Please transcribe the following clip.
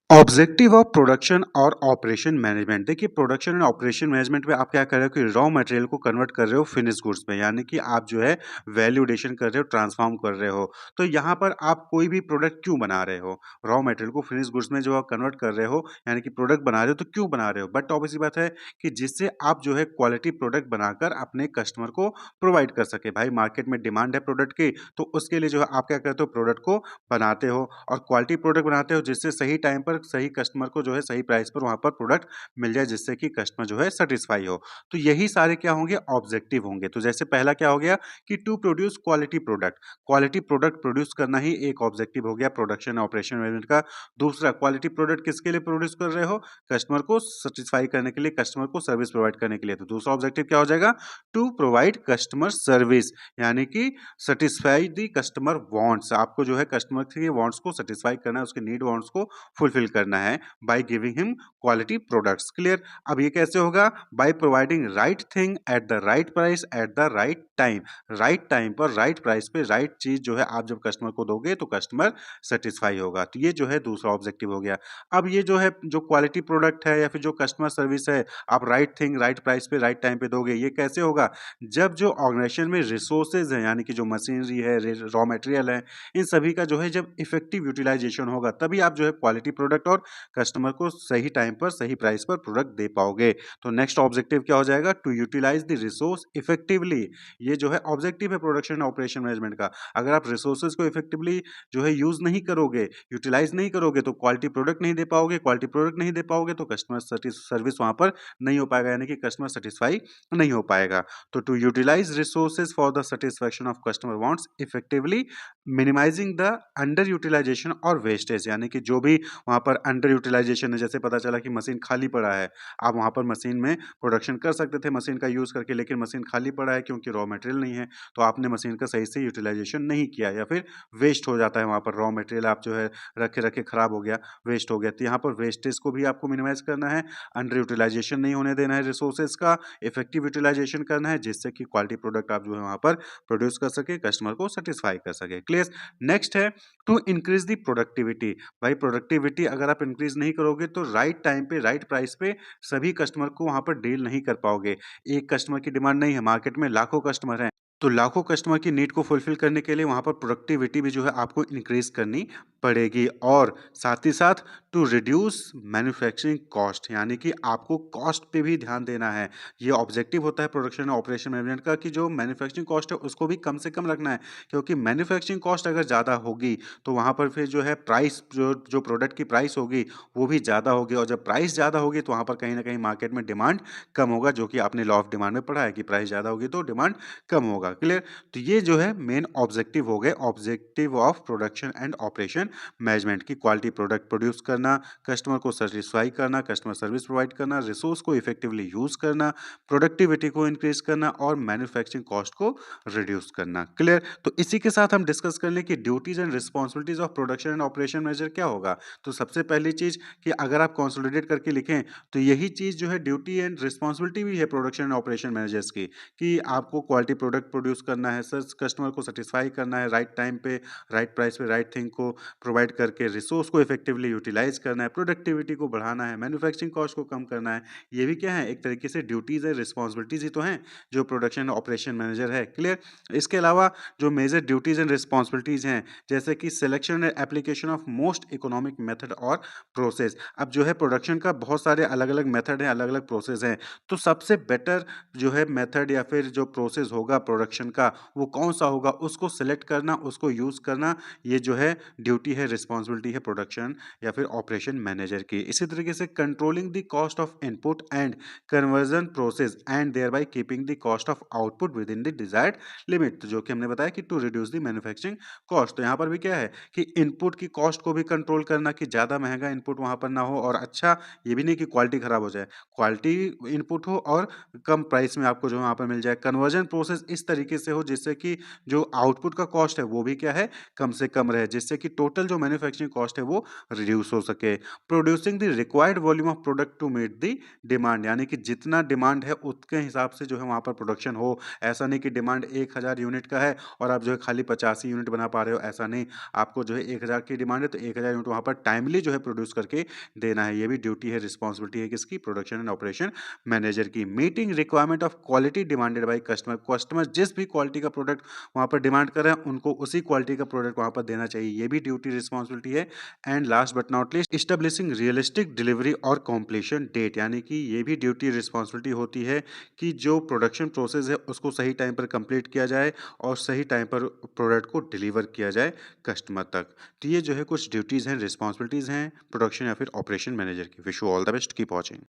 Objective of production और operation management. देखिए, production and operation management में आप क्या कर रहे हो कि रॉ मटेरियल को कन्वर्ट कर रहे हो फिनिश गुड्स में, यानी कि आप जो है वैल्यू एडिशन कर रहे हो, ट्रांसफॉर्म कर रहे हो। तो यहाँ पर आप कोई भी प्रोडक्ट क्यों बना रहे हो? रॉ मटेरियल को फिनिश गुड्स में जो आप कन्वर्ट कर रहे हो, यानी कि प्रोडक्ट बना रहे हो, तो क्यों बना रहे हो? बट ऑब्वियस सी बात है कि जिससे आप जो है क्वालिटी प्रोडक्ट बनाकर अपने कस्टमर को प्रोवाइड कर सके। भाई, मार्केट में डिमांड है प्रोडक्ट की, तो उसके लिए जो है आप क्या करते हो, प्रोडक्ट को बनाते हो और क्वालिटी प्रोडक्ट बनाते हो, जिससे सही टाइम पर सही कस्टमर को जो है सही प्राइस पर वहाँ पर प्रोडक्ट मिल जाए, जिससे कि कस्टमर जो है सैटिस्फाई हो। तो यही सारे क्या होंगे, ऑब्जेक्टिव होंगे। तो जैसे पहला क्या हो गया कि to produce quality product produce करना ही एक ऑब्जेक्टिव हो गया प्रोडक्शन ऑपरेशन मैनेजमेंट का। दूसरा, क्वालिटी प्रोडक्ट किसके लिए प्रोड्यूस कर रहे हो? कस्टमर को सेटिस्फाई करने के लिए, कस्टमर को सर्विस प्रोवाइड करने के लिए। तो दूसरा ऑब्जेक्टिव क्या हो जाएगा? टू प्रोवाइड कस्टमर सर्विस, यानी कि सेटिस्फाई द कस्टमर वांट्स। आपको जो है कस्टमर के वांट्स को सेटिस्फाई करना है, उसके नीड वांट्स को फुलफिल करना है by giving him quality products. Clear? अब ये कैसे होगा? By providing right thing at the right price at the right time. Right time पर राइट प्राइस पे राइट चीज जो है आप जब कस्टमर को दोगे तो कस्टमर सेटिस्फाई होगा। तो ये जो है दूसरा ऑब्जेक्टिव हो गया। अब ये जो है जो क्वालिटी प्रोडक्ट है या फिर जो कस्टमर सर्विस है, आप राइट थिंग राइट प्राइस पे राइट टाइम पे दोगे। ये कैसे होगा? जब जो ऑर्गेनाइजेशन में रिसोर्सेज हैं, यानी कि जो मशीनरी है, रॉ मटेरियल है, इन सभी का जो है जब इफेक्टिव यूटिलाइजेशन होगा, तभी आप जो है क्वालिटी प्रोडक्ट और कस्टमर को सही टाइम पर सही प्राइस पर प्रोडक्ट दे पाओगे। तो नेक्स्ट ऑब्जेक्टिव क्या हो जाएगा? To utilize the resource effectively. ये जो है ऑब्जेक्टिव है प्रोडक्शन ऑपरेशन मैनेजमेंट का। अगर आप रिसोर्सेज को इफेक्टिवली जो है यूज नहीं करोगे, यूटिलाइज नहीं करोगे, तो क्वालिटी प्रोडक्ट नहीं दे पाओगे। क्वालिटी प्रोडक्ट नहीं दे पाओगे तो कस्टमर सर्विस वहां पर नहीं हो पाएगा, यानी कि कस्टमर सेटिस्फाई नहीं हो पाएगा। तो to utilize resources for the satisfaction of customer wants effectively, minimizing the under utilization और वेस्टेज, यानी कि जो भी वहां पर अंडर यूटिलाइजेशन है, जैसे पता चला कि मशीन खाली पड़ा है, आप वहां पर मशीन में प्रोडक्शन कर सकते थे मशीन का यूज करके, लेकिन मशीन खाली पड़ा है क्योंकि रॉ मटेरियल नहीं है, तो आपने मशीन का सही से यूटिलाइजेशन नहीं किया या फिर वेस्ट हो जाता है वहां पर रॉ मटेरियल, आप जो है रखे रखे खराब हो गया, वेस्ट हो गया। तो यहाँ पर वेस्टेज को भी आपको मिनिमाइज करना है, अंडर यूटिलाइजेशन नहीं होने देना है रिसोर्सेज का, इफेक्टिव यूटिलाइजेशन करना है, जिससे कि क्वालिटी प्रोडक्ट आप जो है वहां पर प्रोड्यूस कर सके, कस्टमर को सेटिस्फाई कर सके। क्लियर? नेक्स्ट है टू इंक्रीज द प्रोडक्टिविटी। भाई, प्रोडक्टिविटी अगर आप इंक्रीज नहीं करोगे तो राइट टाइम पे राइट प्राइस पे सभी कस्टमर को वहां पर डील नहीं कर पाओगे। एक कस्टमर की डिमांड नहीं है, मार्केट में लाखों कस्टमर हैं, तो लाखों कस्टमर की नीड को फुलफिल करने के लिए वहां पर प्रोडक्टिविटी भी जो है आपको इंक्रीज करनी पड़ेगी। और साथ ही साथ टू रिड्यूस मैन्युफैक्चरिंग कॉस्ट, यानी कि आपको कॉस्ट पे भी ध्यान देना है। ये ऑब्जेक्टिव होता है प्रोडक्शन ऑपरेशन मैनेजमेंट का कि जो मैन्युफैक्चरिंग कॉस्ट है उसको भी कम से कम रखना है, क्योंकि मैन्युफैक्चरिंग कॉस्ट अगर ज़्यादा होगी तो वहाँ पर फिर जो है प्राइस, जो जो प्रोडक्ट की प्राइस होगी वो भी ज़्यादा होगी, और जब प्राइस ज़्यादा होगी तो वहाँ पर कहीं ना कहीं मार्केट में डिमांड कम होगा, जो कि आपने लॉ ऑफ डिमांड में पढ़ा है कि प्राइस ज़्यादा होगी तो डिमांड कम होगा। क्लियर? तो ये जो है मेन ऑब्जेक्टिव हो गए, objective of production and operation management की। क्वालिटी प्रोडक्ट प्रोड्यूस करना, कस्टमर को सेटिस्फाई करना, कस्टमर सर्विस प्रोवाइड करना, रिसोर्स को इफेक्टिवली यूज करना, प्रोडक्टिविटी को इंक्रीज करना और मैन्युफैक्चरिंग कॉस्ट को रिड्यूस करना। क्लियर? तो इसी के साथ हम डिस्कस कर लें कि duties and responsibilities of production and operation manager क्या होगा। तो सबसे पहली चीज कि अगर आप कंसोलिडेट करके लिखें तो यही चीज जो है ड्यूटी एंड रिस्पॉन्सिबिलिटी भी है प्रोडक्शन एंड ऑपरेशन मैनेजर्स की, कि आपको क्वालिटी प्रोडक्ट प्रोड्यूस करना है, सर कस्टमर को सेटिस्फाई करना है, राइट टाइम पे राइट प्राइस पे राइट थिंग को प्रोवाइड करके रिसोर्स को इफेक्टिवली यूटिलाइज करना है, प्रोडक्टिविटी को बढ़ाना है, मैन्युफैक्चरिंग कॉस्ट को कम करना है। ये भी क्या है, एक तरीके से ड्यूटीज है, रिस्पॉन्सिबिलिटीज ही तो हैं जो प्रोडक्शन ऑपरेशन मैनेजर है। क्लियर? इसके अलावा जो मेजर ड्यूटीज एंड रिस्पॉन्सिबिलिटीज हैं, जैसे कि selection and application of most economic method और प्रोसेस। अब जो है प्रोडक्शन का बहुत सारे अलग अलग मेथड हैं, अलग अलग प्रोसेस हैं, तो सबसे बेटर जो है मेथड या फिर जो प्रोसेस होगा प्रोडक्शन का वो कौन सा होगा, उसको सिलेक्ट करना, उसको यूज करना, ये जो है ड्यूटी है, रिस्पॉन्सिबिलिटी है प्रोडक्शन या फिर ऑपरेशन मैनेजर की। इसी तरीके से controlling the cost of input and conversion process and thereby keeping the cost of output within the desired limit, जो कि हमने बताया कि to reduce the manufacturing cost. तो यहाँ पर भी क्या है कि इनपुट की कॉस्ट को भी कंट्रोल करना, कि ज़्यादा महंगा इनपुट वहाँ पर ना हो, और अच्छा ये भी नहीं कि क्वालिटी खराब हो जाए, क्वालिटी इनपुट हो और कम प्राइस में आपको जो वहाँ पर मिल जाए। कन्वर्जन प्रोसेस इस तरीके तरीके से हो जिससे कि जो आउटपुट का कॉस्ट है वो भी क्या है कम से कम रहे, जिससे कि टोटल जो मैन्युफैक्चरिंग कॉस्ट है वो रिड्यूस हो सके। Producing the required volume of product to meet the demand, यानी कि जितना डिमांड है उतने हिसाब से जो है वहाँ पर प्रोडक्शन हो। ऐसा नहीं कि डिमांड 1000 यूनिट का है और आप जो है खाली 50 ही यूनिट बना पा रहे हो, ऐसा नहीं। आपको जो है 1000 की डिमांड है तो 1000 यूनिट वहाँ पर टाइमली जो है प्रोड्यूस करके देना है। ये भी ड्यूटी है, रिस्पॉन्सिबिलिटी है किसकी? प्रोडक्शन एंड ऑपरेशन मैनेजर की। Meeting requirement of quality demanded by customer, customer जिस भी क्वालिटी का प्रोडक्ट वहाँ पर डिमांड कर रहे हैं उनको उसी क्वालिटी का प्रोडक्ट वहाँ पर देना चाहिए। ये भी ड्यूटी रिस्पॉन्सिबिलिटी है। And last but not least, establishing realistic delivery और कॉम्प्लीशन डेट, यानी कि ये भी ड्यूटी रिस्पॉन्सिबिलिटी होती है कि जो प्रोडक्शन प्रोसेस है उसको सही टाइम पर कंप्लीट किया जाए और सही टाइम पर प्रोडक्ट को डिलीवर किया जाए कस्टमर तक। तो ये जो है कुछ ड्यूटीज़ हैं, रिस्पॉन्सिबिलिटीज़ हैं प्रोडक्शन या फिर ऑपरेशन मैनेजर की। Wish you all the best, keep watching.